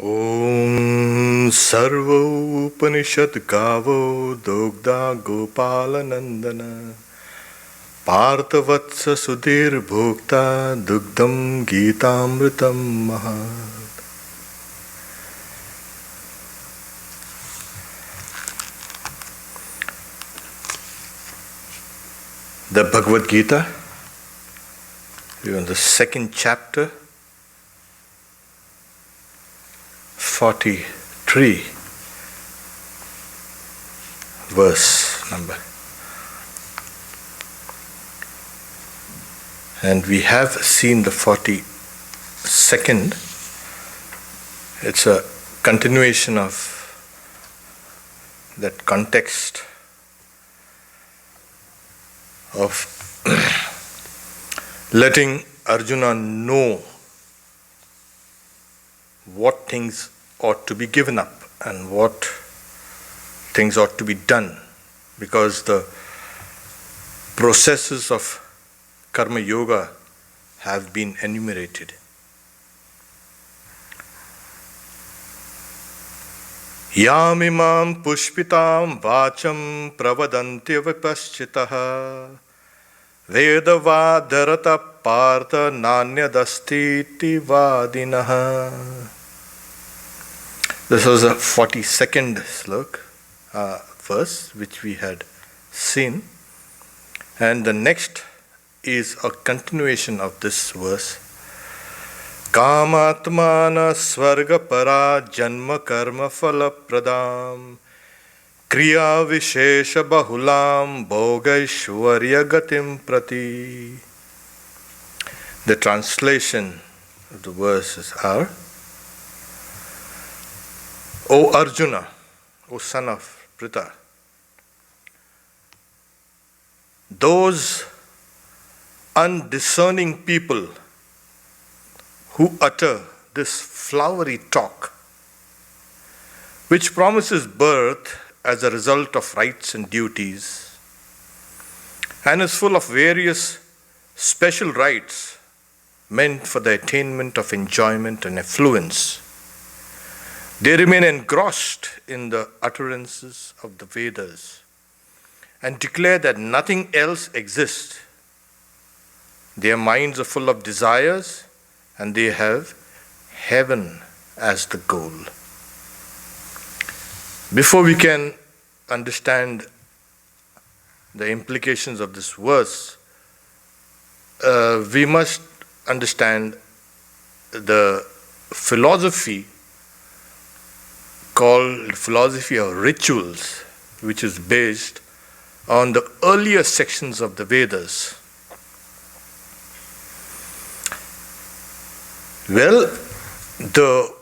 Om Sarva Upanishad Gavo Dogda Gopala Nandana Parthavatsa Sudhir Bhokta Dugdam Gitamritam Mahat. The Bhagavad Gita, we're in the second chapter, 43 verse number. And we have seen the 42nd. It's a continuation of that context of letting Arjuna know what things ought to be given up and what things ought to be done, because the processes of karma yoga have been enumerated. Yamimam pushpitam vacham pravadanti vipaschitaha vedavadharata partha nanyadastiti vadinaha. This was the 42nd slok, verse, which we had seen. And the next is a continuation of this verse. Kamatmana svarga para janma karma phala pradam kriya vishesha bahulam bhogaishwarya gatim prati. The translation of the verses are: O Arjuna, O son of Pritha, those undiscerning people who utter this flowery talk, which promises birth as a result of rights and duties, and is full of various special rights meant for the attainment of enjoyment and affluence, they remain engrossed in the utterances of the Vedas and declare that nothing else exists. Their minds are full of desires and they have heaven as the goal. Before we can understand the implications of this verse, we must understand the philosophy called philosophy of rituals, which is based on the earlier sections of the Vedas. Well, the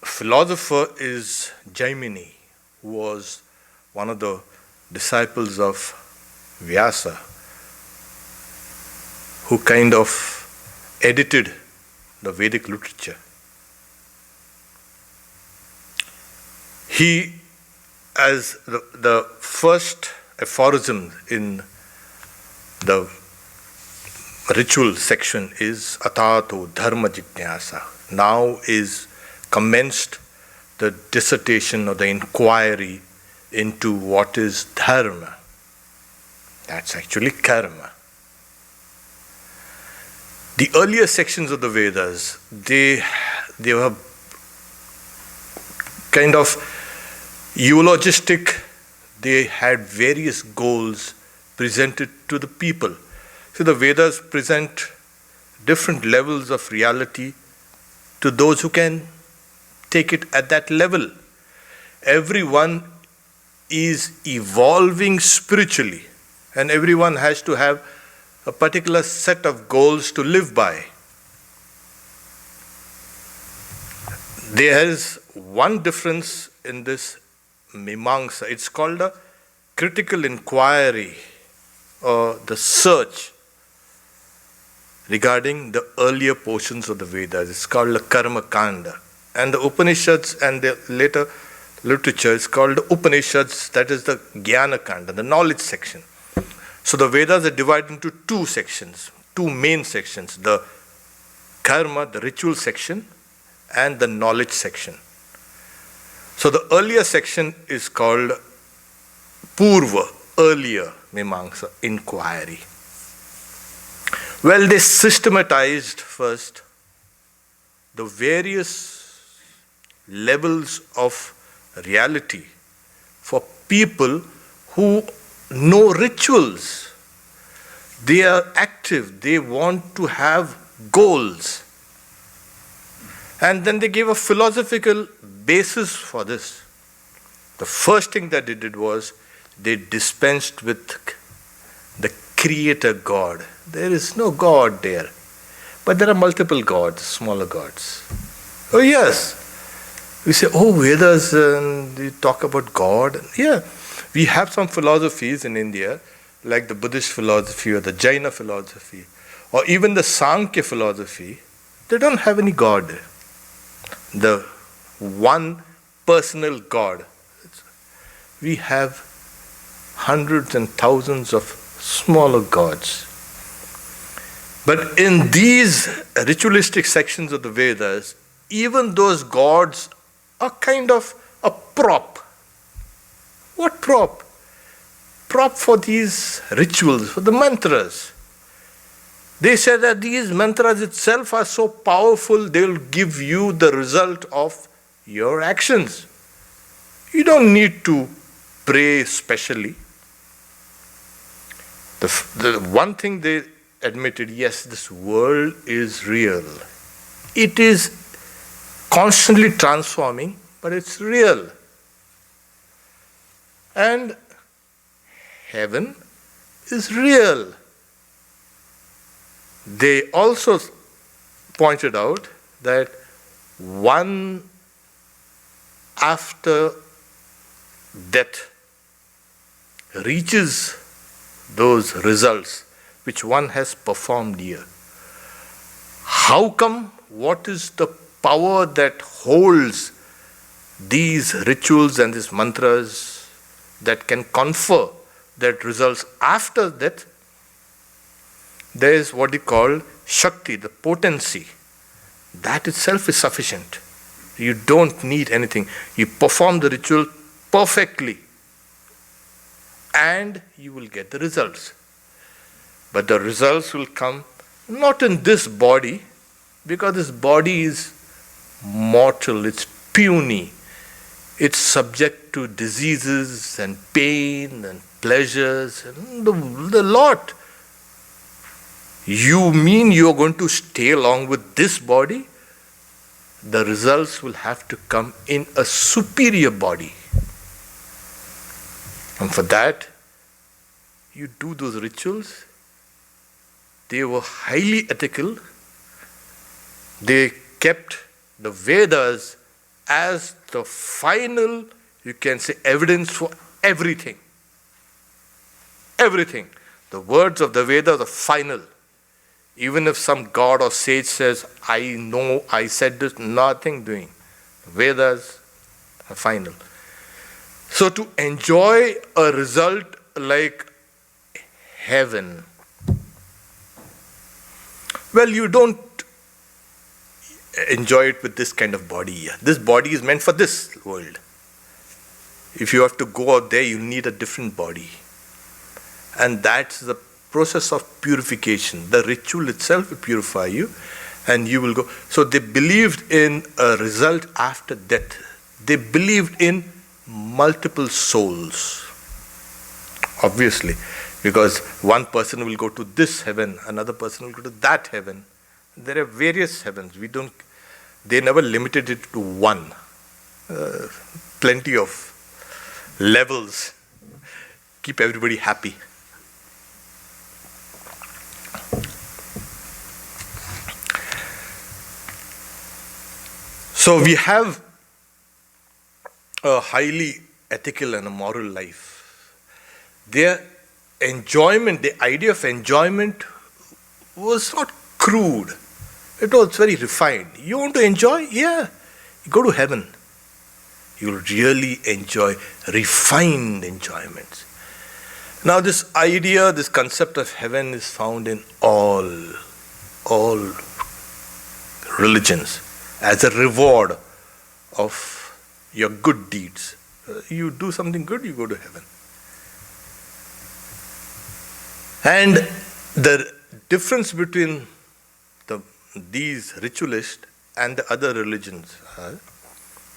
philosopher is Jaimini, who was one of the disciples of Vyasa, who kind of edited the Vedic literature. He, as the first aphorism in the ritual section is Atato Dharma Jijnasa. Now is commenced the dissertation or the inquiry into what is dharma. That's actually karma. The earlier sections of the Vedas, they were kind of eulogistic. They had various goals presented to the people. So the Vedas present different levels of reality to those who can take it at that level. Everyone is evolving spiritually, and everyone has to have a particular set of goals to live by. There is one difference in this Mimamsa. It's called a critical inquiry or the search regarding the earlier portions of the Vedas. It's called the Karma Kanda. And the Upanishads and the later literature is called the Upanishads, that is the Jnana Kanda, the knowledge section. So the Vedas are divided into two main sections. The karma, the ritual section, and the knowledge section. So the earlier section is called Purva, earlier Mimamsa, inquiry. Well, they systematized first the various levels of reality for people who know rituals. They are active, they want to have goals. And then they gave a philosophical basis for this. The first thing that they did was they dispensed with the creator God. There is no God there. But there are multiple gods, smaller gods. Oh yes. We say, oh, Vedas, they talk about God. Yeah. We have some philosophies in India, like the Buddhist philosophy or the Jaina philosophy, or even the Sankhya philosophy. They don't have any God. The one personal God. We have hundreds and thousands of smaller gods. But in these ritualistic sections of the Vedas, even those gods are kind of a prop. What prop? Prop for these rituals, for the mantras. They say that these mantras itself are so powerful, they will give you the result of your actions. You don't need to pray specially. The one thing they admitted, yes, this world is real. It is constantly transforming, but it's real. And heaven is real. They also pointed out that one after death reaches those results which one has performed here. How come? What is the power that holds these rituals and these mantras that can confer that results after death? There is what you call Shakti, the potency. That itself is sufficient. You don't need anything. You perform the ritual perfectly and you will get the results. But the results will come not in this body, because this body is mortal, it's puny, it's subject to diseases and pain and pleasures and the lot. You mean you're going to stay along with this body? The results will have to come in a superior body. And for that, you do those rituals. They were highly ethical. They kept the Vedas as the final, you can say, evidence for everything. Everything. The words of the Vedas are final. Even if some god or sage says, I know, I said this, nothing doing. Vedas are final. So to enjoy a result like heaven, well, you don't enjoy it with this kind of body here. This body is meant for this world. If you have to go out there, you need a different body. And that's the process of purification. The ritual itself will purify you and you will go. So they believed in a result after death. They believed in multiple souls. Obviously, because one person will go to this heaven, another person will go to that heaven. There are various heavens. They never limited it to one. Plenty of levels. Keep everybody happy. So we have a highly ethical and a moral life. Their enjoyment, the idea of enjoyment was not crude. It was very refined. You want to enjoy? Yeah. You go to heaven. You will really enjoy refined enjoyments. Now this idea, this concept of heaven is found in all religions. as a reward of your good deeds. You do something good, you go to heaven. And the difference between these ritualists and the other religions are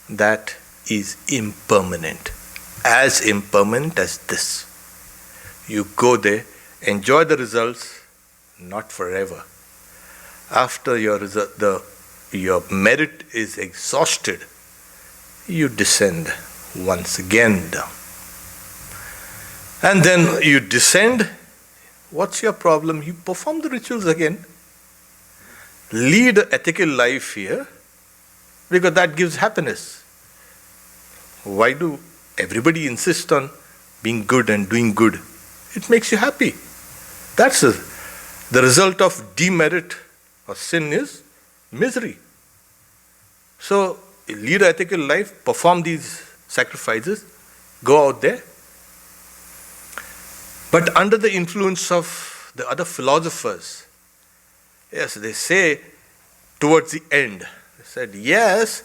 that is impermanent. As impermanent as this. You go there, enjoy the results, not forever. After your merit is exhausted, you descend once again down. And then you descend. What's your problem? You perform the rituals again. Lead an ethical life here, because that gives happiness. Why do everybody insist on being good and doing good? It makes you happy. That's the result of demerit or sin is misery. So lead an ethical life, perform these sacrifices, go out there. But under the influence of the other philosophers, yes, they say towards the end, they said, yes,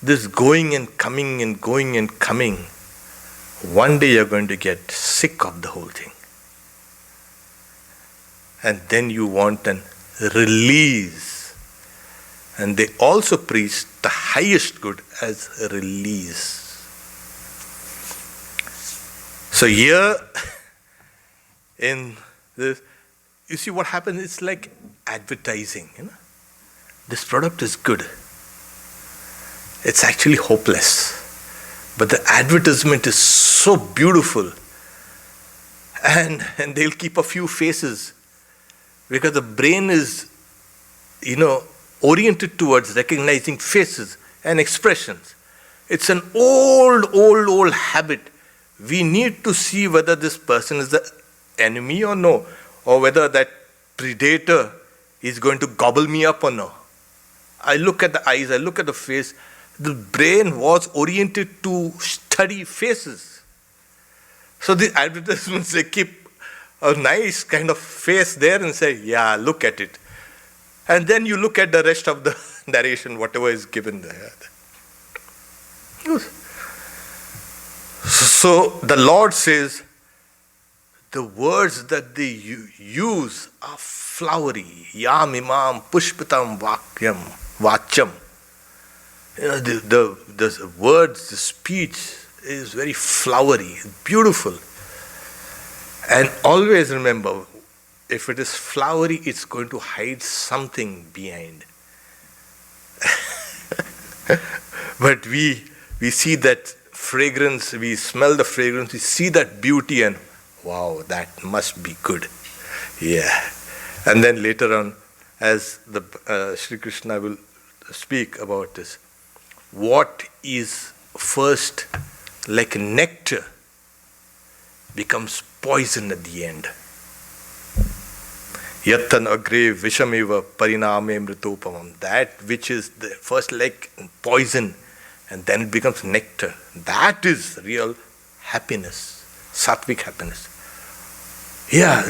this going and coming and going and coming, one day you're going to get sick of the whole thing. And then you want an release. And they also preach the highest good as a release. So here, in this, you see what happens? It's like advertising. This product is good. It's actually hopeless. But the advertisement is so beautiful. And they'll keep a few faces. Because the brain is, oriented towards recognizing faces and expressions. It's an old habit. We need to see whether this person is the enemy or no, or whether that predator is going to gobble me up or no. I look at the eyes, I look at the face. The brain was oriented to study faces. So the advertisements, they keep a nice kind of face there and say, yeah, look at it. And then you look at the rest of the narration, whatever is given there. So the Lord says, the words that they use are flowery. Yam imam pushpitam vacham. The words, the speech is very flowery, beautiful. And always remember, if it is flowery, it's going to hide something behind. But we see that fragrance, we smell the fragrance, we see that beauty, and wow, that must be good. Yeah. And then later on, as the Sri Krishna will speak about this, what is first like nectar becomes poison at the end. Yattan agre vishameva pariname mritopamam. That which is the first like poison, and then it becomes nectar. That is real happiness, sattvic happiness. Yeah,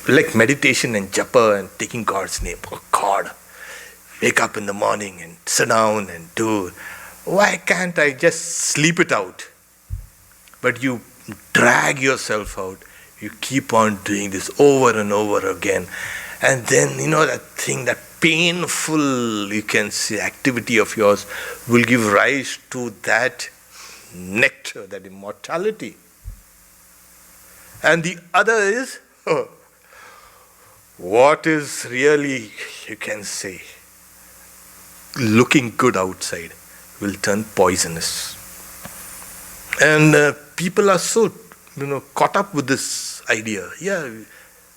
like meditation and japa and taking God's name. Oh God, wake up in the morning and sit down and do. Why can't I just sleep it out? But you drag yourself out. You keep on doing this over and over again. And then, that thing, that painful, you can say, activity of yours will give rise to that nectar, that immortality. And the other is, what is really, you can say, looking good outside will turn poisonous. And people are so, caught up with this idea. Yeah, you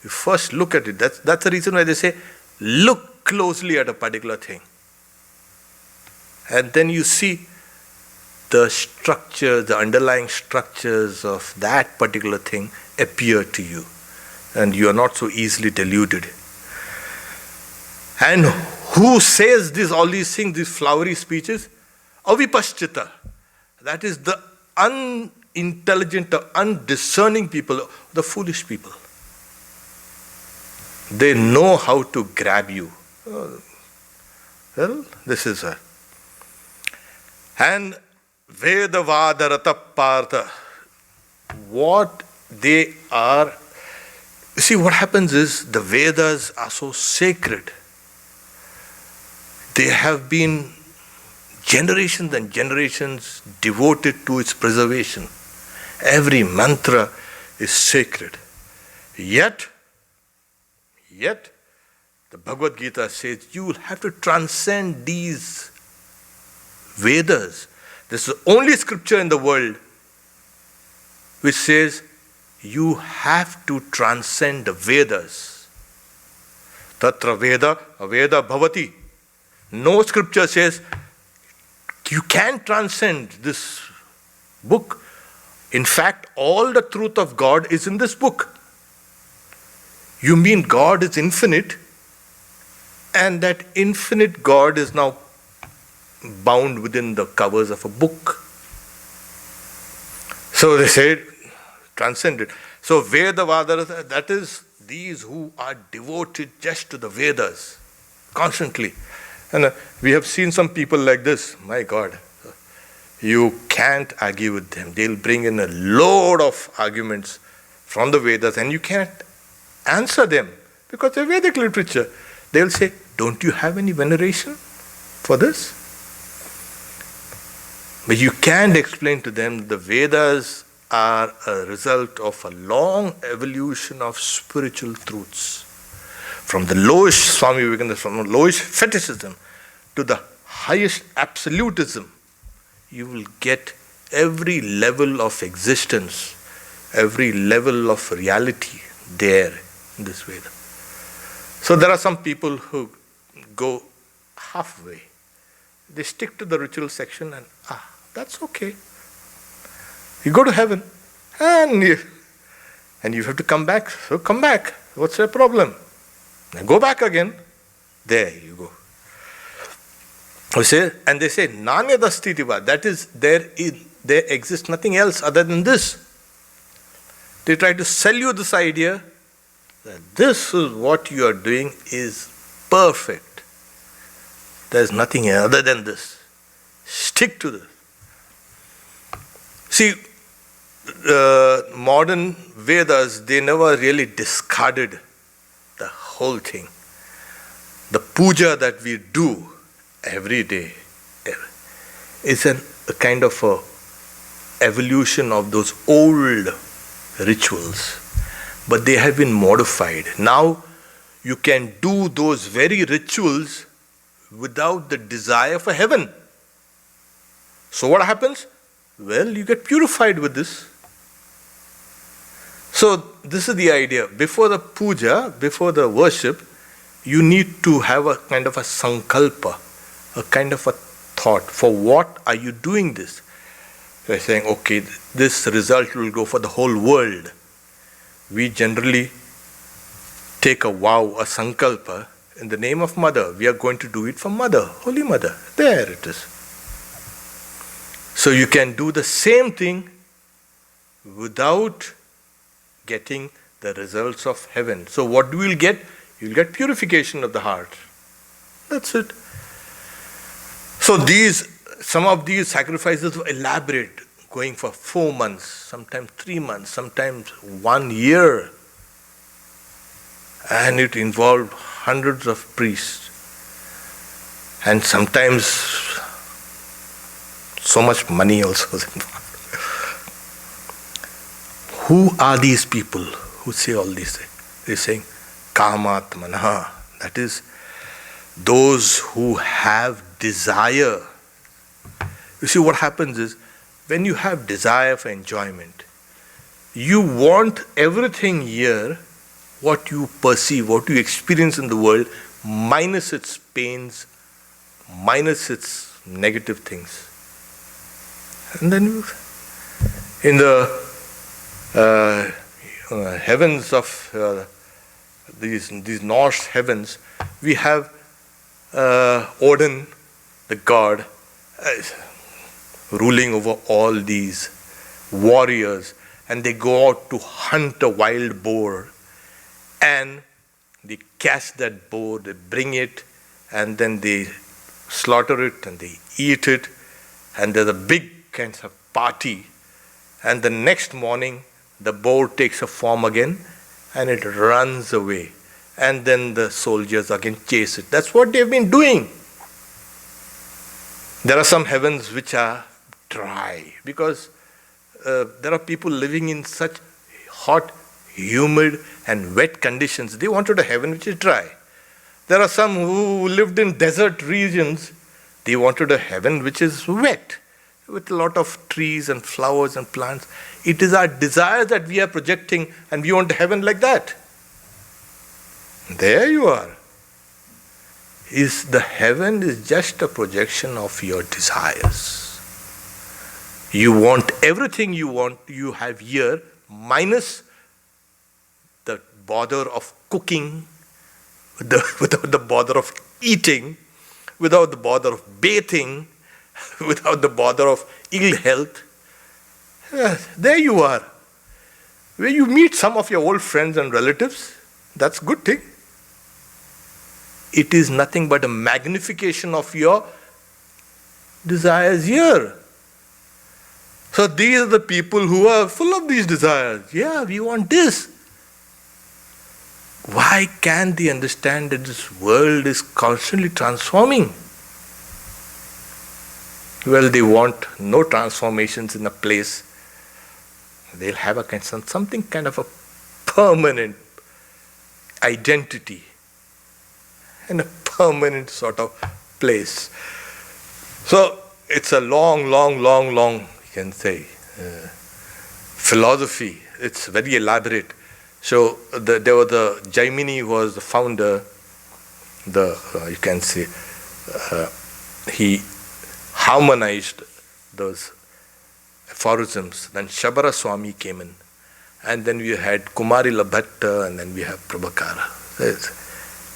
first look at it. That's the reason why they say, look closely at a particular thing. And then you see the structure, the underlying structures of that particular thing appear to you. And you are not so easily deluded. And who says all these things, these flowery speeches? Avipaschita. That is the unintelligent, the undiscerning people, the foolish people. They know how to grab you. Well, this is And Vedavadarata Partha, what they are, you see, what happens is the Vedas are so sacred. They have been generations and generations devoted to its preservation. Every mantra is sacred. Yet, the Bhagavad Gita says you will have to transcend these Vedas. This is the only scripture in the world which says you have to transcend the Vedas. Tatra Veda, Aveda Bhavati. No scripture says you can transcend this book. In fact, all the truth of God is in this book. You mean God is infinite, and that infinite God is now bound within the covers of a book. So they said, transcended. So Vedavadara, that is these who are devoted just to the Vedas, constantly. And we have seen some people like this, my God, you can't argue with them. They'll bring in a load of arguments from the Vedas and you can't answer them because they're Vedic literature. They'll say, don't you have any veneration for this? But you can't explain to them the Vedas are a result of a long evolution of spiritual truths. From the lowest Swami Vivekananda, from the lowest fetishism to the highest absolutism, you will get every level of existence, every level of reality there in this Veda. So there are some people who go halfway. They stick to the ritual section and, that's okay. You go to heaven and you have to come back. So come back. What's the problem? Then go back again. There you go. And they say, Nanyadastitiva, that is, there exists nothing else other than this. They try to sell you this idea that this is what you are doing is perfect. There is nothing other than this. Stick to this. See, modern Vedas, they never really discarded the whole thing. The puja that we do every day is a kind of a evolution of those old rituals, but they have been modified. Now you can do those very rituals without the desire for heaven. So what happens? Well, you get purified with this. So this is the idea. Before the puja, before the worship, you need to have a kind of a sankalpa, a kind of a thought. For what are you doing this? You're saying, okay, this result will go for the whole world. We generally take a vow, a sankalpa, in the name of Mother. We are going to do it for Mother, Holy Mother. There it is. So you can do the same thing without getting the results of heaven. So what do you get? You'll get purification of the heart. That's it. So some of these sacrifices were elaborate, going for 4 months, sometimes 3 months, sometimes 1 year. And it involved hundreds of priests. And sometimes so much money also was involved. Who are these people who say all these things? They're saying, Kamatmanaha. That is, those who have desire. You see, what happens is, when you have desire for enjoyment, you want everything here, what you perceive, what you experience in the world, minus its pains, minus its negative things. And then in the heavens of these Norse heavens, we have Odin, the god, ruling over all these warriors, and they go out to hunt a wild boar, and they catch that boar, they bring it, and then they slaughter it and they eat it, and there's a big kind of party, and the next morning the boar takes a form again and it runs away, and then the soldiers again chase it. That's what they've been doing. There are some heavens which are dry because there are people living in such hot, humid and wet conditions. They wanted a heaven which is dry. There are some who lived in desert regions. They wanted a heaven which is wet, with a lot of trees and flowers and plants. It is our desire that we are projecting, and we want a heaven like that. There you are. The heaven is just a projection of your desires. You want everything you have here, minus the bother of cooking, without the bother of eating, without the bother of bathing, without the bother of ill health. There you are. Where you meet some of your old friends and relatives, that's a good thing. It is nothing but a magnification of your desires here. So these are the people who are full of these desires. Yeah, we want this. Why can't they understand that this world is constantly transforming? Well, they want no transformations in a place. They'll have something kind of a permanent identity and a permanent sort of place. So it's a long, you can say, philosophy. It's very elaborate. So there was the Jaimini was the founder. You can say he harmonized those aphorisms. Then Shabara Swami came in, and then we had Kumari Labhatta, and then we have Prabhakara.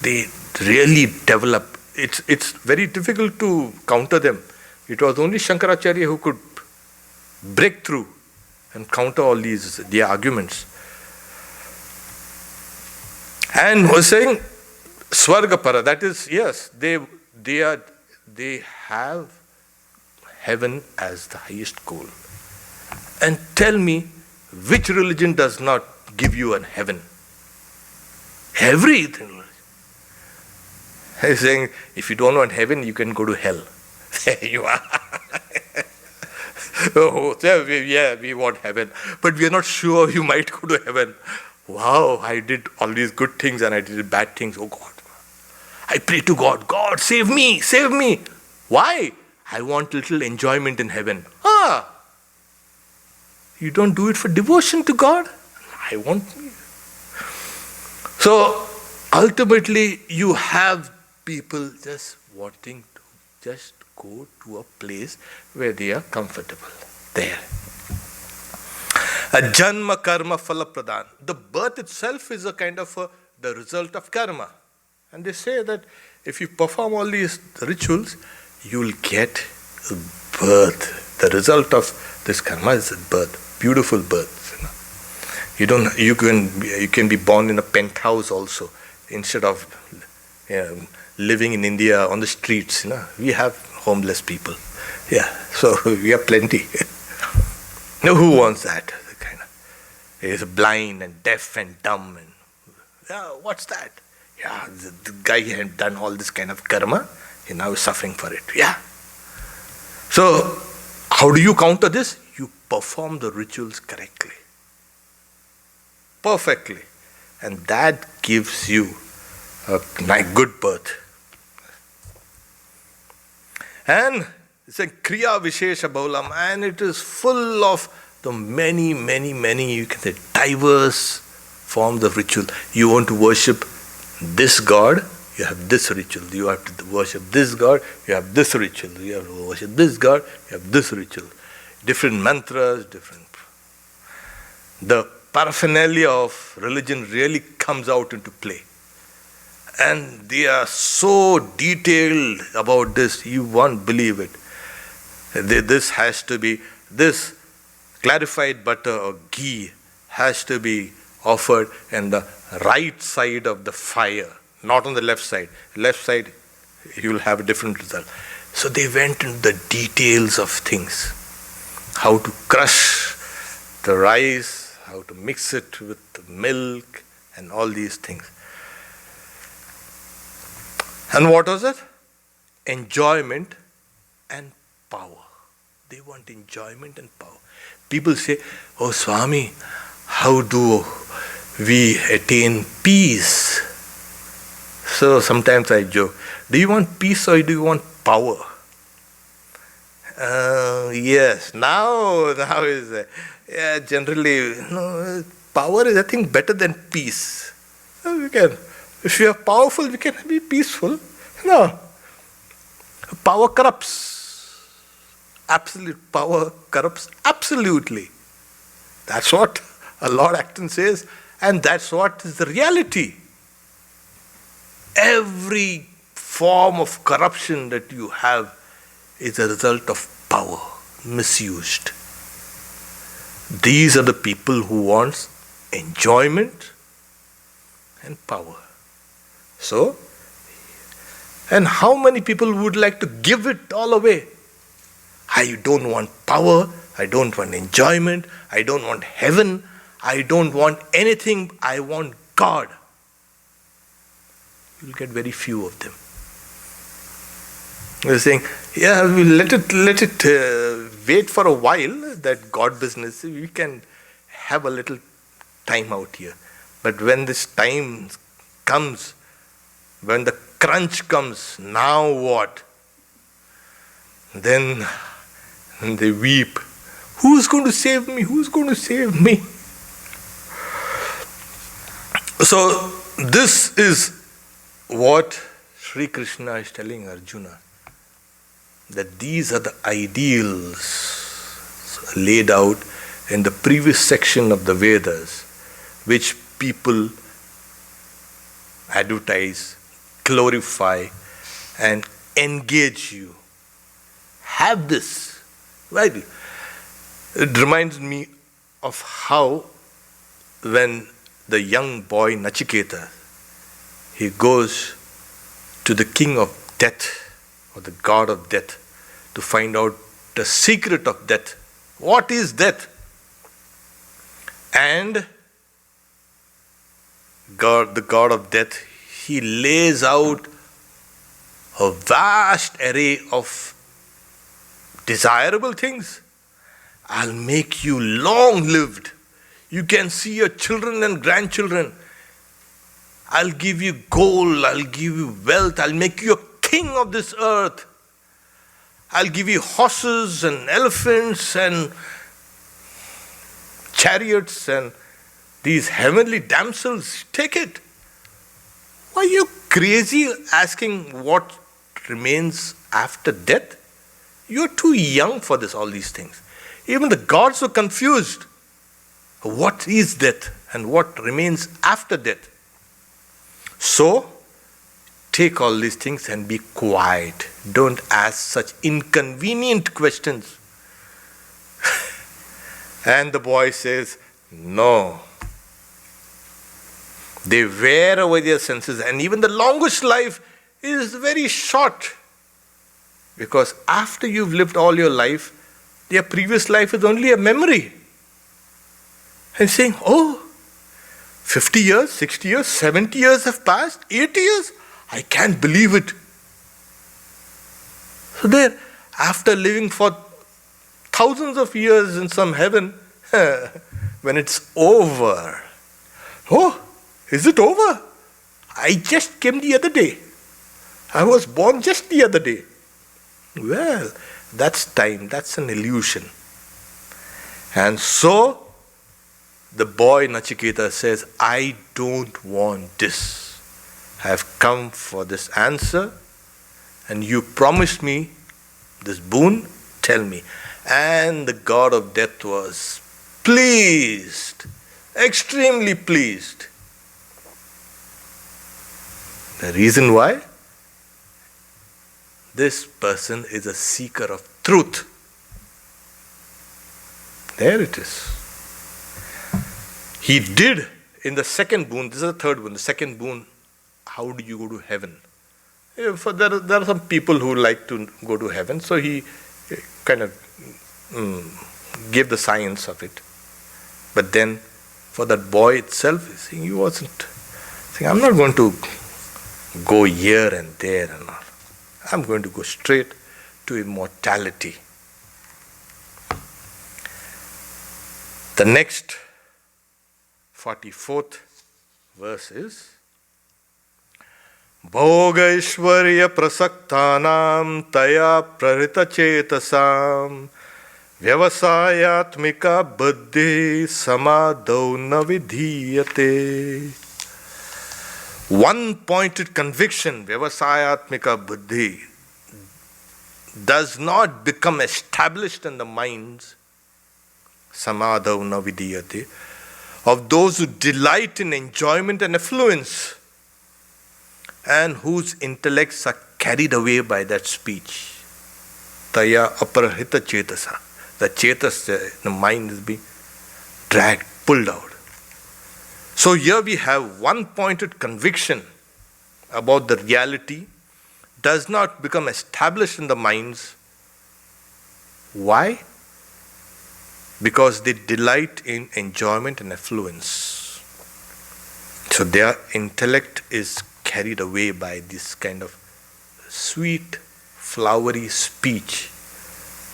They really develop. It's very difficult to counter them. It was only Shankaracharya who could break through and counter all their arguments. And was saying Swargapara, that is, yes, they have heaven as the highest goal. And tell me, which religion does not give you a heaven? Everything. He's saying, if you don't want heaven, you can go to hell. There you are. Oh, yeah, we want heaven, but we are not sure you might go to heaven. Wow, I did all these good things and I did bad things. Oh God. I pray to God, God, save me, save me. Why? I want little enjoyment in heaven. You don't do it for devotion to God? I want. So, ultimately, you have people just wanting to just go to a place where they are comfortable. There. A janma karma phala pradhan. The birth itself is a kind of the result of karma. And they say that if you perform all these rituals, you will get a birth. The result of this karma is a birth, beautiful birth. You can be born in a penthouse also, instead of living in India on the streets. We have homeless people. Yeah, so we have plenty. Now, who wants that? He is blind and deaf and dumb. What's that? Yeah, the guy had done all this kind of karma. He now is suffering for it. Yeah. So, how do you counter this? You perform the rituals correctly. Perfectly. And that gives you a good birth. And it's a Kriya Vishesha Baulam, and it is full of the many, you can say, diverse forms of ritual. You want to worship this God, you have this ritual. You have to worship this God, you have this ritual. You have to worship this God, you have this ritual. Different mantras, different. The paraphernalia of religion really comes out into play. And they are so detailed about this, you won't believe it. This has to be, this clarified butter or ghee has to be offered on the right side of the fire, not on the left side. Left side, you will have a different result. So they went into the details of things. How to crush the rice, how to mix it with the milk, and all these things. And what was it? Enjoyment and power. They want enjoyment and power. People say, "Oh Swami, how do we attain peace?" So sometimes I joke, do you want peace or do you want power? Yes, now is generally power is, I think, better than peace. So if you are powerful, we can be peaceful. No, power corrupts. Absolute power corrupts absolutely. That's what Lord Acton says, and that's what is the reality. Every form of corruption that you have is a result of power misused. These are the people who want enjoyment and power. So, and how many people would like to give it all away? I don't want power, I don't want enjoyment, I don't want heaven, I don't want anything, I want God. You'll get very few of them. They're saying, yeah, we'll let it wait for a while, that God business, we can have a little time out here. But when this time comes, when the crunch comes, now what? Then they weep. Who's going to save me? Who's going to save me? So this is what Sri Krishna is telling Arjuna, that these are the ideals laid out in the previous section of the Vedas, which people advertise, glorify, and engage you. Have this. Right? It reminds me of how when the young boy Nachiketa, he goes to the king of death, or the god of death, to find out the secret of death. What is death? And God, the god of death, he lays out a vast array of desirable things. I'll make you long-lived. You can see your children and grandchildren. I'll give you gold, I'll give you wealth, I'll make you a king of this earth. I'll give you horses and elephants and chariots and these heavenly damsels. Take it. Why are you crazy asking what remains after death? You're too young for this, all these things. Even the gods were confused. What is death and what remains after death? So, take all these things and be quiet. Don't ask such inconvenient questions. And the boy says, no. They wear away their senses, and even the longest life is very short. Because after you've lived all your life, their previous life is only a memory. And saying, oh, 50 years, 60 years, 70 years have passed, 80 years? I can't believe it. So there, after living for thousands of years in some heaven, when it's over, oh, is it over? I just came the other day. I was born just the other day. Well, that's time, that's an illusion. And so, the boy Nachiketa says, I don't want this. I have come for this answer, and you promised me this boon, tell me. And the god of death was pleased, extremely pleased. The reason why? This person is a seeker of truth. There it is. He did in the second boon, this is the third boon, the second boon, how do you go to heaven? There are some people who like to go to heaven, so he kind of gave the science of it. But then, for that boy itself, he wasn't saying, I'm not going to go here and there and all. I'm going to go straight to immortality. The next 44th verse is Bhogaishvarya prasaktanam taya prarita chetasam vyavasayatmika buddhi samadau na vidhiyate. One-pointed conviction, vyavasayatmika buddhi, does not become established in the minds, samadau na vidhiyate, of those who delight in enjoyment and affluence and whose intellects are carried away by that speech. Taya aparahita chetasa. The chetas, the mind is being dragged, pulled out. So here we have one-pointed conviction about the reality does not become established in the minds. Why? Because they delight in enjoyment and affluence. So their intellect is carried away by this kind of sweet, flowery speech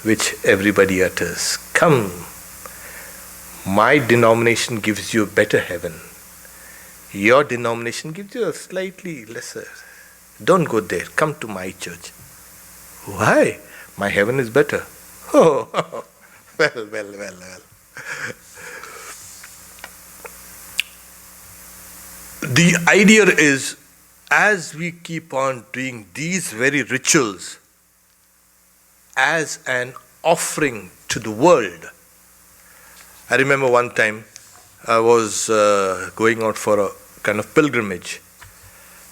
which everybody utters. Come, my denomination gives you a better heaven. Your denomination gives you a slightly lesser. Don't go there. Come to my church. Why? My heaven is better. Oh, well. The idea is, as we keep on doing these very rituals as an offering to the world. I remember one time I was going out for a kind of pilgrimage,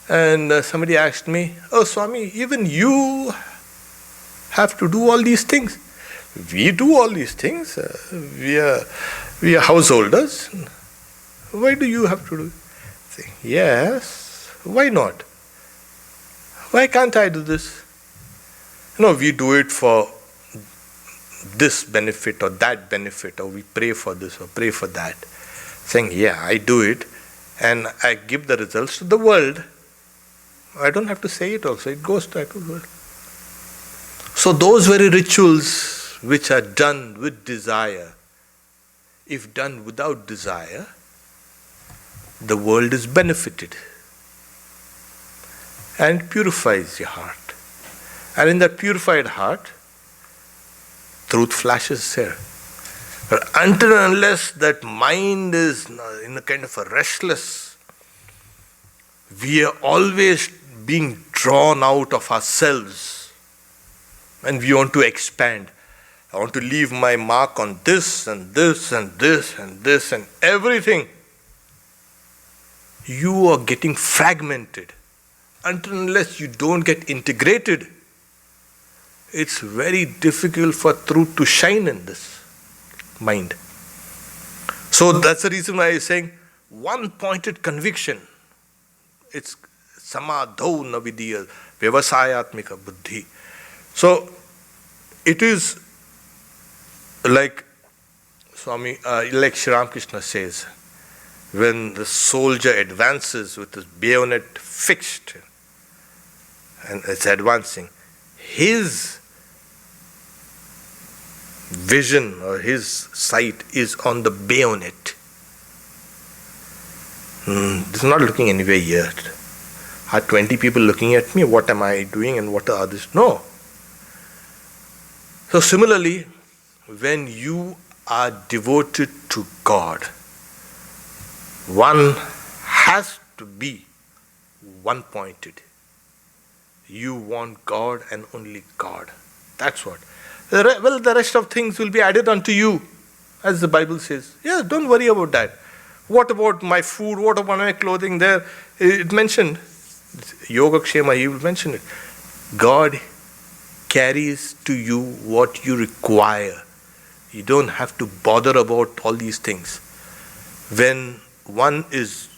and somebody asked me, "Oh Swami, even you have to do all these things?" "We do all these things. We are householders. Why do you have to do it?" I say, "Yes, why not? Why can't I do this? No, we do it for this benefit or that benefit, or we pray for this or pray for that." Saying, "Yeah, I do it and I give the results to the world. I don't have to say it also, it goes to the world." So those very rituals which are done with desire, if done without desire, the world is benefited and purifies your heart. And in that purified heart, truth flashes there. But until and unless that mind is in a kind of a restless, we are always being drawn out of ourselves and we want to expand. I want to leave my mark on this and this and this and this and everything. You are getting fragmented. Until and unless you don't get integrated, it's very difficult for truth to shine in this mind. So that's the reason why I'm saying one-pointed conviction. It's samadhau navidya vyavasayatmika buddhi. So it is like like Sri Ramakrishna says, when the soldier advances with his bayonet fixed and it's advancing, his vision or his sight is on the bayonet. It's not looking anywhere yet. Are 20 people looking at me? What am I doing and what are others? No. So similarly, when you are devoted to God, one has to be one-pointed. You want God and only God. That's what. The rest of things will be added unto you, as the Bible says. Yeah, don't worry about that. What about my food? What about my clothing? There, it mentioned, Yoga Kshema, he will mention it. God carries to you what you require. You don't have to bother about all these things. When one is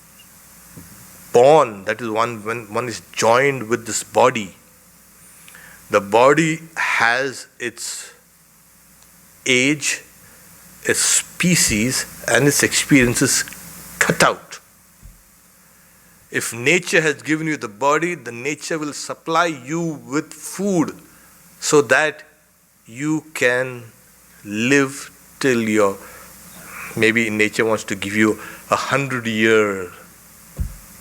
born, that is when one is joined with this body, the body has its age, its species, and its experiences cut out. If nature has given you the body, the nature will supply you with food so that you can live till your, maybe nature wants to give you 100-year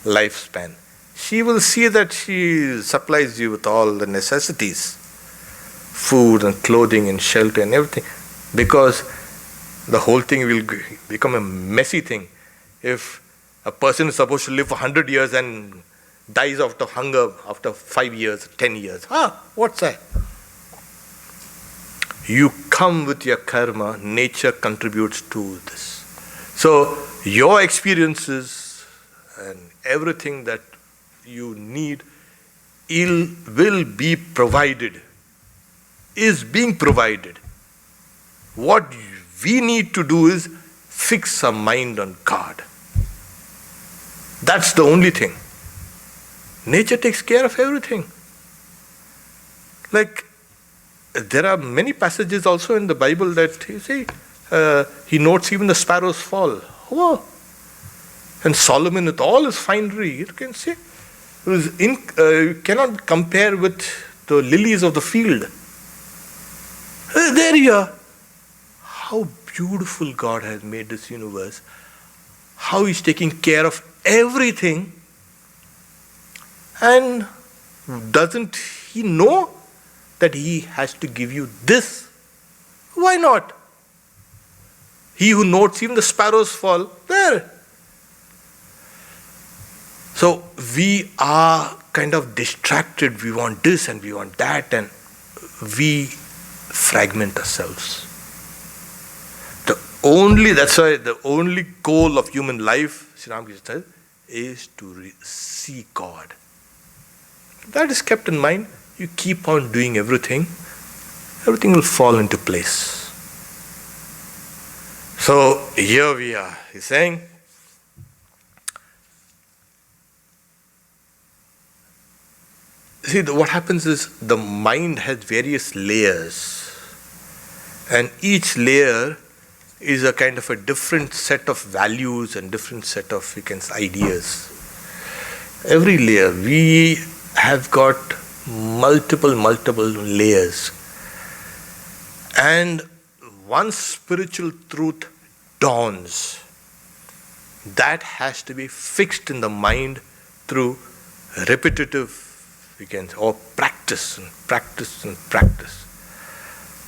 lifespan. She will see that she supplies you with all the necessities, food and clothing and shelter and everything, because the whole thing will become a messy thing. If a person is supposed to live for 100 years and dies of hunger after 5 years, 10 years, what's that? You come with your karma, nature contributes to this. So your experiences and everything that you need will be provided, is being provided. What we need to do is fix our mind on God. That's the only thing. Nature takes care of everything. Like, there are many passages also in the Bible that you see, he notes even the sparrows fall. Oh. And Solomon with all his finery, you can see, you cannot compare with the lilies of the field. There you are. How beautiful God has made this universe. How He's taking care of everything. And doesn't He know that He has to give you this? Why not? He who notes even the sparrows fall, there. So we are kind of distracted. We want this and we want that, and we fragment ourselves. That's why the only goal of human life, Sri Ramakrishna says, is to see God. That is kept in mind. You keep on doing everything will fall into place. So here we are. He's saying, see, what happens is the mind has various layers, and each layer is a kind of a different set of values and different set of, ideas. Every layer, we have got multiple layers. And once spiritual truth dawns, that has to be fixed in the mind through repetitive, or practice and practice and practice.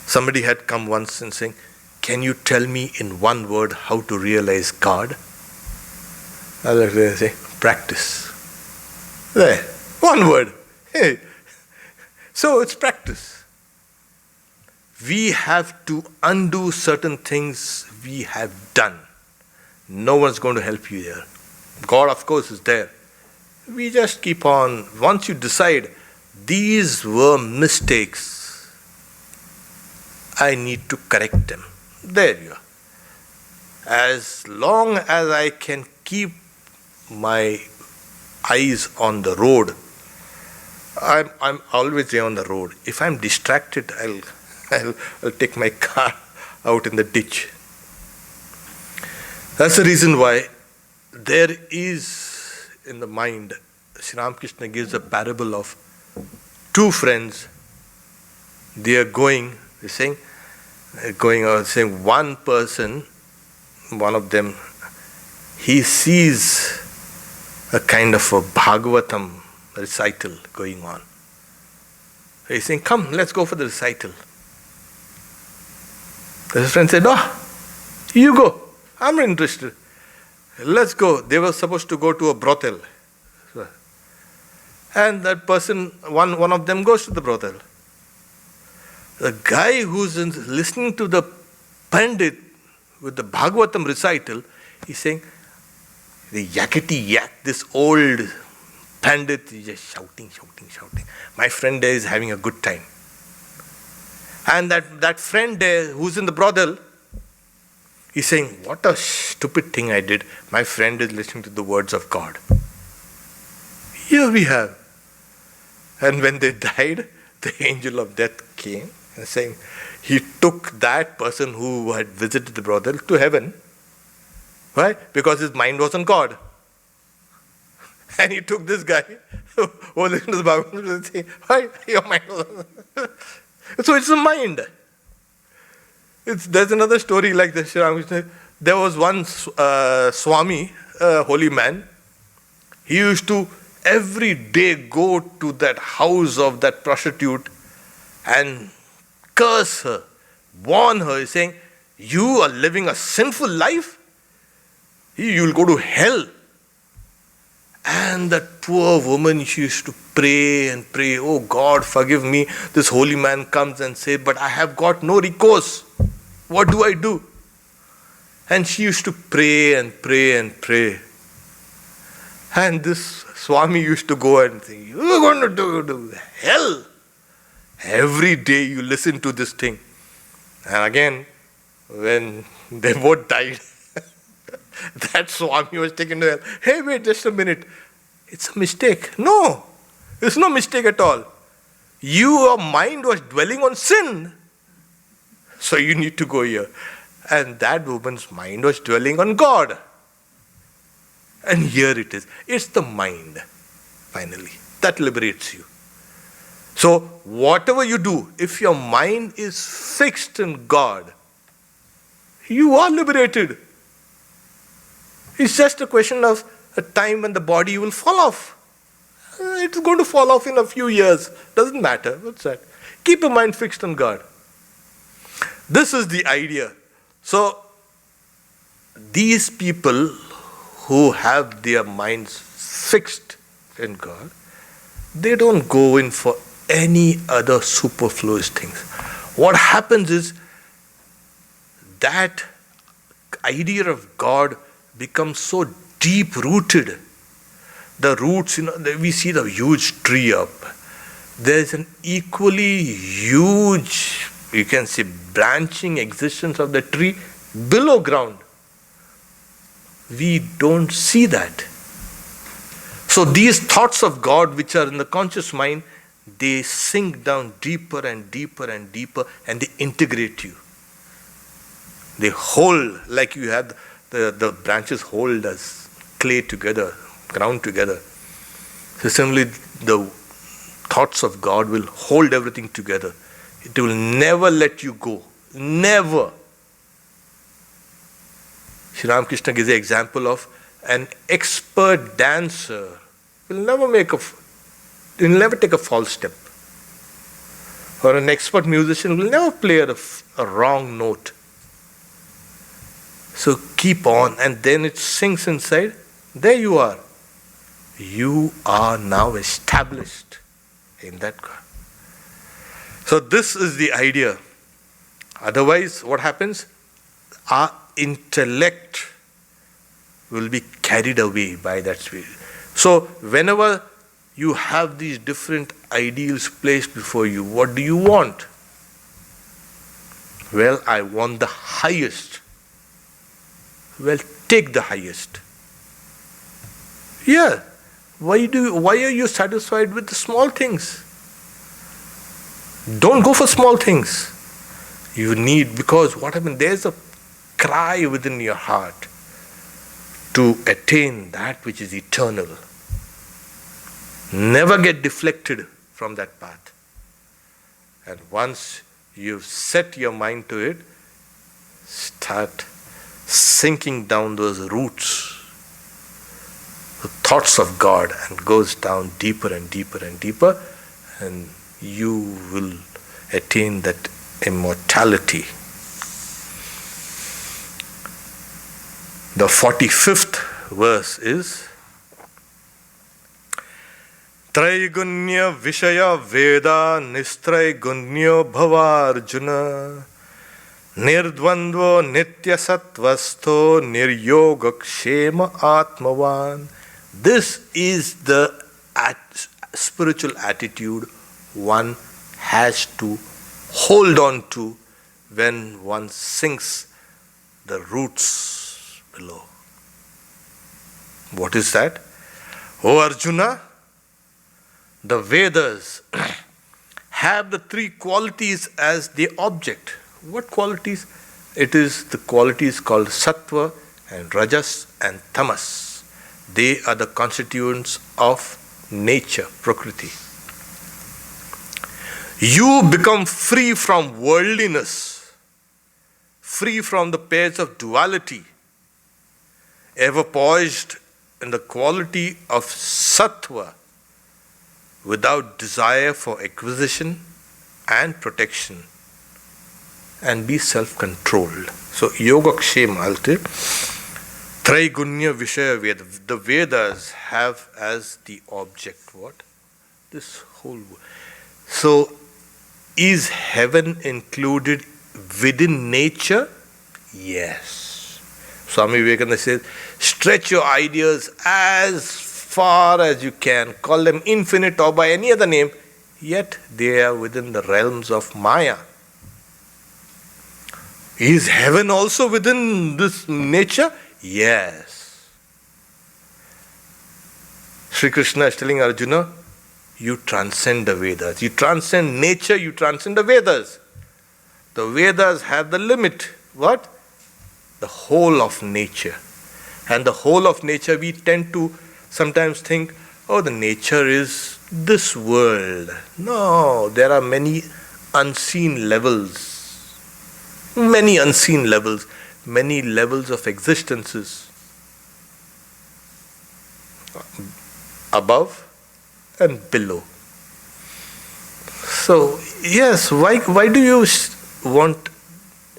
Somebody had come once and saying, can you tell me in one word how to realize God? I like to say, practice. There, one word. Hey. So it's practice. We have to undo certain things we have done. No one's going to help you there. God, of course, is there. We just keep on. Once you decide, these were mistakes, I need to correct them. There you are. As long as I can keep my eyes on the road, I'm always there on the road. If I'm distracted, I'll take my car out in the ditch. That's the reason why there is in the mind, Sri Ramakrishna gives a parable of two friends. They are going saying one person, one of them, he sees a kind of a Bhagavatam recital going on. He's saying, come, let's go for the recital. His friend said, you go. I'm not interested. Let's go. They were supposed to go to a brothel. And that person, one of them goes to the brothel. The guy who's listening to the Pandit with the Bhagavatam recital, he's saying, the yakety yak, this old Pandit is just shouting. My friend there is having a good time. And that friend there who's in the brothel, he's saying, what a stupid thing I did. My friend is listening to the words of God. Here we have. And when they died, the angel of death came and saying, he took that person who had visited the brothel to heaven. Why? Because his mind was on God. And he took this guy who listened to the Bhagavad Gita and saying, why? Your mind was on. So it's the mind. There's another story like this. There was one Swami, a holy man. He used to every day go to that house of that prostitute and curse her, warn her, saying, you are living a sinful life. You will go to hell. And that poor woman, she used to pray and pray, oh God, forgive me. This holy man comes and says, but I have got no recourse. What do I do? And she used to pray and pray and pray. And this Swami used to go and say, you are going to do hell. Every day you listen to this thing. And again, when they both died, that Swami was taken to hell. Hey, wait just a minute. It's a mistake. No, it's no mistake at all. Your mind was dwelling on sin. So you need to go here. And that woman's mind was dwelling on God. And here it is. It's the mind, finally, that liberates you. So whatever you do, if your mind is fixed in God, you are liberated. It's just a question of a time when the body will fall off. It's going to fall off in a few years. Doesn't matter. What's that? Keep your mind fixed on God. This is the idea. So, these people who have their minds fixed in God, they don't go in for any other superfluous things. What happens is that idea of God becomes so deep rooted. The roots, we see the huge tree up. There's an equally huge, you can say, branching existence of the tree below ground. We don't see that. So these thoughts of God which are in the conscious mind, they sink down deeper and deeper and deeper, and they integrate you. They hold, like you have the branches hold as clay together, ground together. So similarly, the thoughts of God will hold everything together. It will never let you go. Never. Sri Ramakrishna gives the example of an expert dancer will never take a false step. Or an expert musician will never play a wrong note. So keep on, and then it sinks inside. There you are. You are now established in that God. So this is the idea. Otherwise, what happens? Our intellect will be carried away by that spirit. So whenever you have these different ideals placed before you, what do you want? Well, I want the highest. Well, take the highest. Yeah. Why are you satisfied with the small things? Don't go for small things. You need, because what happens, there's a cry within your heart to attain that which is eternal. Never get deflected from that path. And once you've set your mind to it, start sinking down those roots, the thoughts of God, and goes down deeper and deeper and deeper, and you will attain that immortality. The 45th verse is Traigunya Vishaya Veda Nistraigunya Bhavarjuna Nirdvandvo Nitya Sattvasto Niryogakshema Atmavan. This is the spiritual attitude one has to hold on to when one sinks the roots below. What is that? O Arjuna, the Vedas have the three qualities as the object. What qualities? It is the qualities called sattva and rajas and tamas. They are the constituents of nature, prakriti. You become free from worldliness, free from the pairs of duality, ever poised in the quality of sattva, without desire for acquisition and protection, and be self-controlled. So, Yogakshema, Traigunya Vishaya Veda. The Vedas have as the object what? This whole world. So, is heaven included within nature? Yes. Swami Vivekananda says, stretch your ideas as far as you can, call them infinite or by any other name, yet they are within the realms of Maya. Is heaven also within this nature? Yes. Sri Krishna is telling Arjuna, you transcend the Vedas. You transcend nature, you transcend the Vedas. The Vedas have the limit. What? The whole of nature. And the whole of nature, we tend to sometimes think, oh, the nature is this world. No, there are many unseen levels. Many unseen levels. Many levels of existences. Above and below. So, yes, why do you want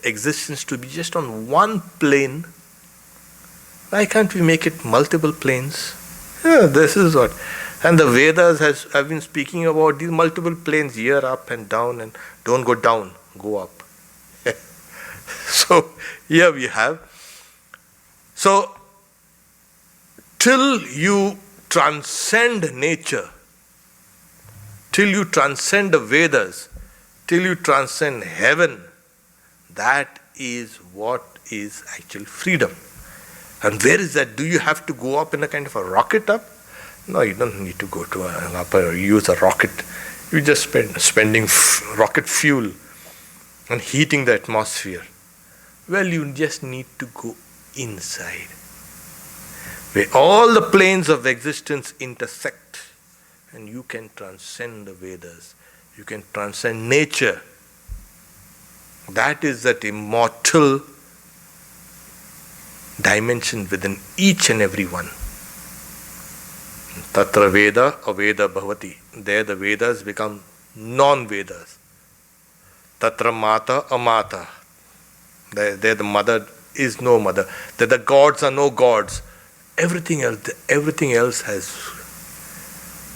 existence to be just on one plane? Why can't we make it multiple planes? Yeah, this is what. And the Vedas have been speaking about these multiple planes here, up and down, and don't go down, go up. So, here we have. So, till you transcend nature, till you transcend the Vedas, till you transcend heaven, that is what is actual freedom. And where is that? Do you have to go up in a kind of a rocket up? No, you don't need to go to use a rocket. You just spending rocket fuel and heating the atmosphere. Well, you just need to go inside, where all the planes of existence intersect, and you can transcend the Vedas. You can transcend nature. That is that immortal dimension within each and every one. Tatra Veda Aveda Bhavati. There the Vedas become non-Vedas. Tatra Mata Amata. There the mother is no mother. There the gods are no gods. Everything else has.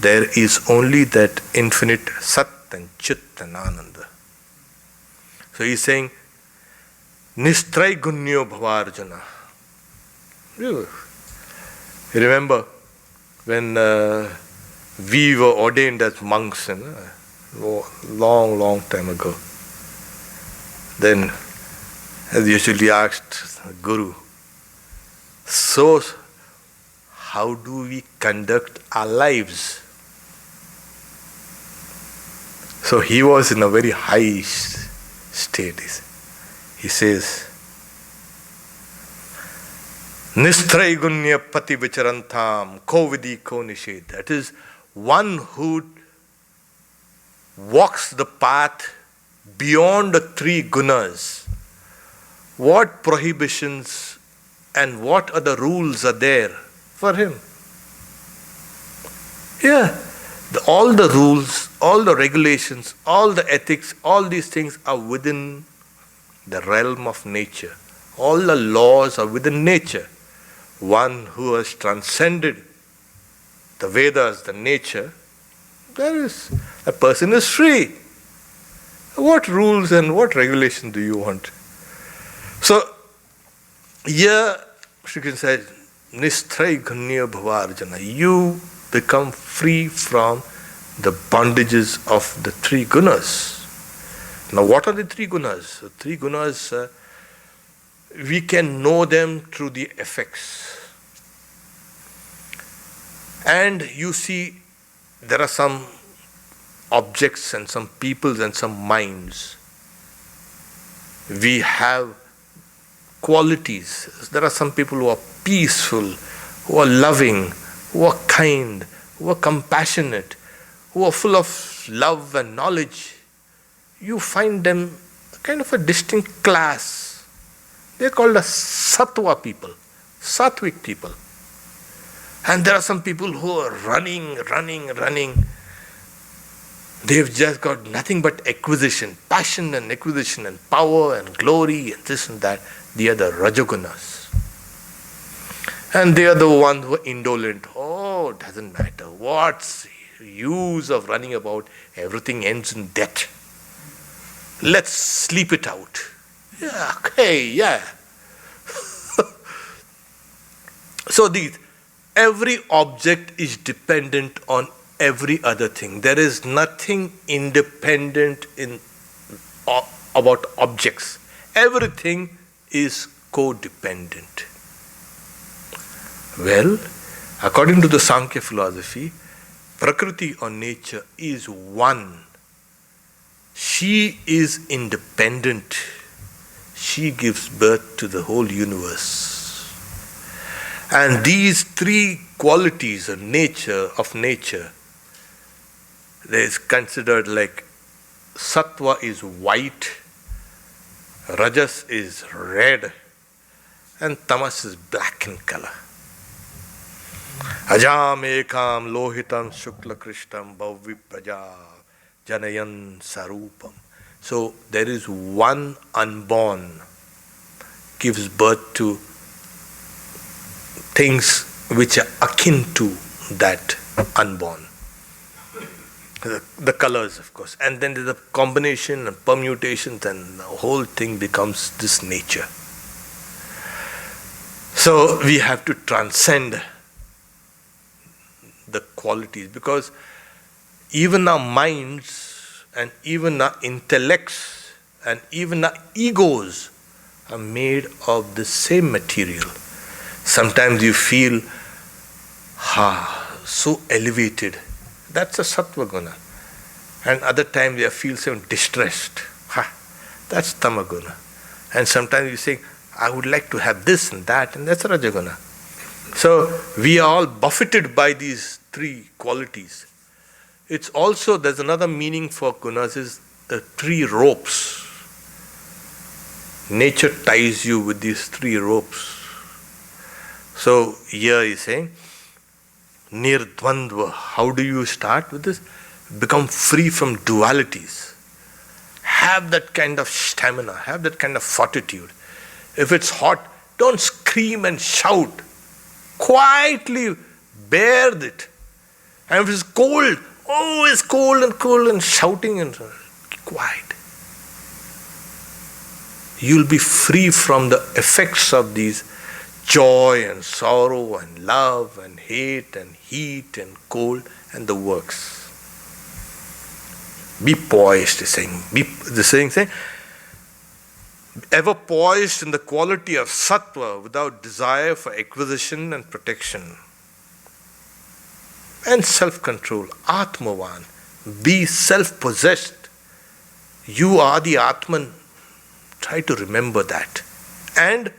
There is only that infinite Sat and Chit and Ananda. So he's saying, Nistrai Gunyo Bhavarjana. You remember when we were ordained as monks, long time ago. Then, as usually asked the Guru, so how do we conduct our lives? So he was in a very high state. He says, Nistraigunya pati vicharantam ko vidi ko nished. That is, one who walks the path beyond the three gunas. What prohibitions and what other rules are there for him? Yeah, all the rules, all the regulations, all the ethics, all these things are within the realm of nature. All the laws are within nature. One who has transcended the Vedas, the nature, a person is free. What rules and what regulations do you want? So, here, Shri Krishna said, Nistrai Ganya Bhavarjana. You become free from the bondages of the three gunas. Now, what are the three gunas? The three gunas, we can know them through the effects. And you see, there are some objects and some peoples and some minds. We have qualities. There are some people who are peaceful, who are loving, who are kind, who are compassionate, who are full of love and knowledge. You find them kind of a distinct class. They're called as sattva people, sattvic people. And there are some people who are running. They've just got nothing but acquisition, passion and acquisition and power and glory and this and that. They are the rajagunas. And they are the ones who are indolent. Oh, it doesn't matter. What's the use of running about? Everything ends in death. Let's sleep it out. Yeah, okay, yeah. So every object is dependent on every other thing. There is nothing independent about objects. Everything is codependent. Well, according to the Sankhya philosophy, Prakriti or nature is one. She is independent. She gives birth to the whole universe. And these three qualities of nature, there is considered like sattva is white, rajas is red, and tamas is black in color. Ajam ekam lohitam shukla krishtam bhavvi praja janayan sarupam. So there is one unborn, gives birth to things which are akin to that unborn. The colors, of course. And then there's a combination and permutations, and the whole thing becomes this nature. So we have to transcend the qualities, because even our minds and even our intellects and even our egos are made of the same material. Sometimes you feel, so elevated. That's a sattva guna. And other times you feel so distressed. That's tamaguna. And sometimes you say, I would like to have this and that, and that's rajaguna. So we are all buffeted by these three qualities. It's also, there's another meaning for gunas, is the three ropes. Nature ties you with these three ropes. So here he's saying, nirdvandva. How do you start with this? Become free from dualities. Have that kind of stamina, have that kind of fortitude. If it's hot, don't scream and shout. Quietly bear it. And if it's cold, it's cold and shouting and quiet. You'll be free from the effects of these joy and sorrow and love and hate and heat and cold and the works. Be poised, is saying. The saying, ever poised in the quality of sattva without desire for acquisition and protection. And self-control, Atmavan. Be self-possessed. You are the Atman. Try to remember that. And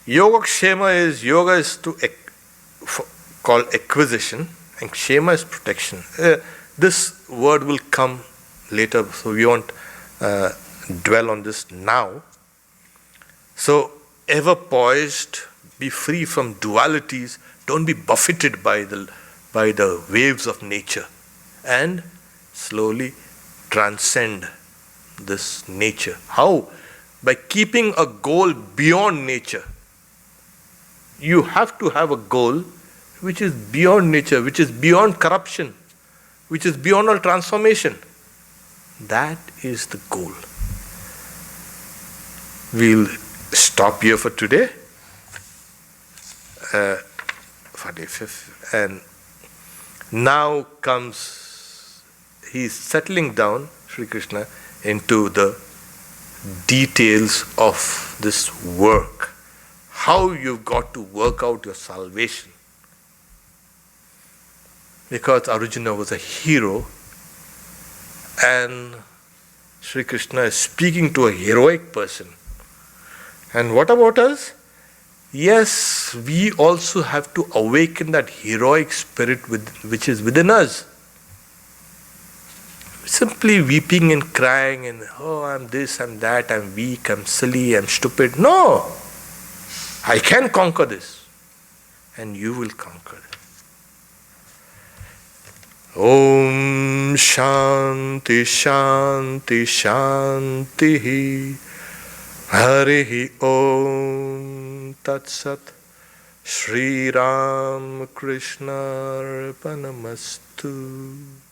yoga is to call acquisition, and kshema is protection. This word will come later, so we won't dwell on this now. So, ever poised, be free from dualities, don't be buffeted by the waves of nature, and slowly transcend this nature. How? By keeping a goal beyond nature. You have to have a goal which is beyond nature, which is beyond corruption, which is beyond all transformation. That is the goal. We'll stop here for today. 45th. And now comes, he's settling down, Sri Krishna, into the details of this work. How you've got to work out your salvation. because Arjuna was a hero and Sri Krishna is speaking to a heroic person. And what about us? Yes, we also have to awaken that heroic spirit which is within us. Simply weeping and crying and, oh, I'm this, I'm that, I'm weak, I'm silly, I'm stupid. No! I can conquer this. And you will conquer it. Om Shanti Shanti Shanti Harihi Om Tat Sat Shri Ram Krishna Arpanamastu.